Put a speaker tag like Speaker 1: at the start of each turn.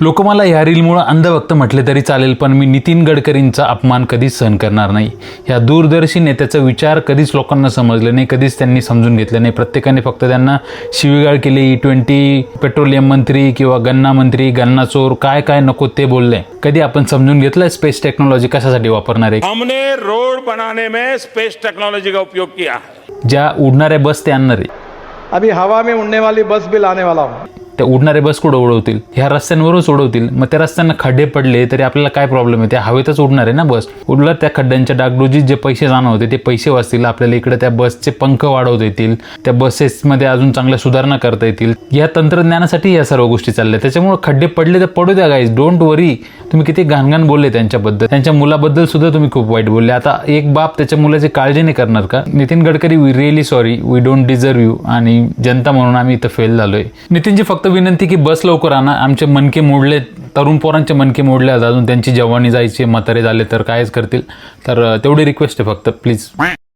Speaker 1: लोक मला ह्या रीलमुळे अंधभक्त म्हटले तरी चालेल, पण मी नितीन गडकरींचा अपमान कधीच सहन करणार नाही. ह्या दूरदर्शी नेत्याचा विचार कधीच लोकांना समजले नाही, कधीच त्यांनी समजून घेतले नाही. प्रत्येकाने फक्त त्यांना शिवीगाळ केली. E20 पेट्रोलियम मंत्री किंवा गन्ना मंत्री, गन्ना चोर, काय काय नको ते बोलले. कधी आपण समजून घेतलं स्पेस टेक्नॉलॉजी कशासाठी वापरणार आहे?
Speaker 2: हमने रोड बनाने में स्पेस टेक्नोलॉजी का उपयोग किया.
Speaker 1: ज्या उडणाऱ्या बस ते आणणार आहे.
Speaker 3: अभी हवा में उड़ने वाली बस भी लाने वाला हूँ.
Speaker 1: त्या उडणारे बस कुठं उडवतील? ह्या रस्त्यांवरच उडवतील. मग त्या रस्त्यांना खड्डे पडले तरी आपल्याला काय प्रॉब्लेम आहे? त्या हवेतच उडणार आहे ना बस. उडलं त्या खड्ड्यांच्या डागडुजीत जे पैसे जाणं होते ते पैसे वाचतील. आपल्याला इकडे त्या बसचे पंख वाढवता येतील, त्या बसेसमध्ये अजून चांगल्या सुधारणा करता येतील. या तंत्रज्ञानासाठी या सर्व गोष्टी चालल्या. त्याच्यामुळे खड्डे पडले तर पडू द्या गाईज, डोंट वरी. तुम्ही किती घाणघाण बोलले त्यांच्याबद्दल, त्यांच्या मुलाबद्दल सुद्धा तुम्ही खूप वाईट बोलले. आता एक बाप त्याच्या मुलाची काळजी नाही करणार का? Nitin Gadkari, we really sorry, we don't deserve you. आणि जनता म्हणून आम्ही इथं फेल झालोय. नितीनची फक्त विनंती की बस लवकर आणा. आमचे मनके मोडले, तरुण पोरांचे मनके मोडले. अजून त्यांची जवानी जायची, म्हातारे झाले तर कायच करतील. तर तेवढी रिक्वेस्ट आहे फक्त, प्लीज.